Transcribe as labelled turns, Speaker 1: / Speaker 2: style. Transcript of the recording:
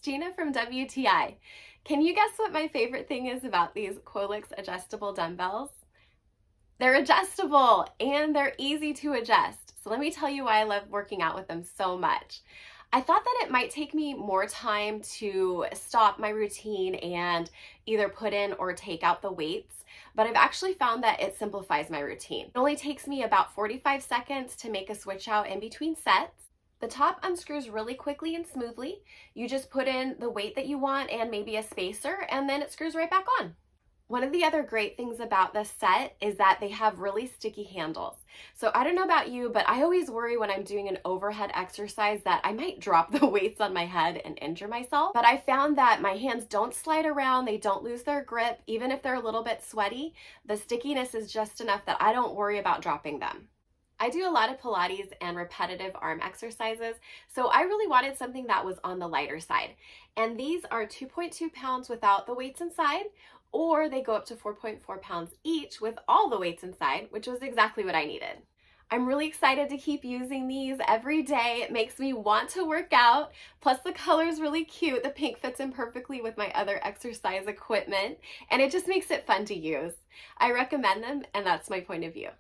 Speaker 1: Gina from WTI. Can you guess what my favorite thing is about these QUOLIX adjustable dumbbells? They're adjustable and they're easy to adjust. So let me tell you why I love working out with them so much. I thought that it might take me more time to stop my routine and either put in or take out the weights, but I've actually found that it simplifies my routine. It only takes me about 45 seconds to make a switch out in between sets. The top unscrews really quickly and smoothly. You just put in the weight that you want and maybe a spacer, and then it screws right back on. One of the other great things about this set is that they have really sticky handles. So I don't know about you, but I always worry when I'm doing an overhead exercise that I might drop the weights on my head and injure myself. But I found that my hands don't slide around, they don't lose their grip, even if they're a little bit sweaty. The stickiness is just enough that I don't worry about dropping them. I do a lot of Pilates and repetitive arm exercises, so I really wanted something that was on the lighter side. And these are 2.2 pounds without the weights inside, or they go up to 4.4 pounds each with all the weights inside, which was exactly what I needed. I'm really excited to keep using these every day. It makes me want to work out. Plus the color is really cute. The pink fits in perfectly with my other exercise equipment, and it just makes it fun to use. I recommend them, and that's my point of view.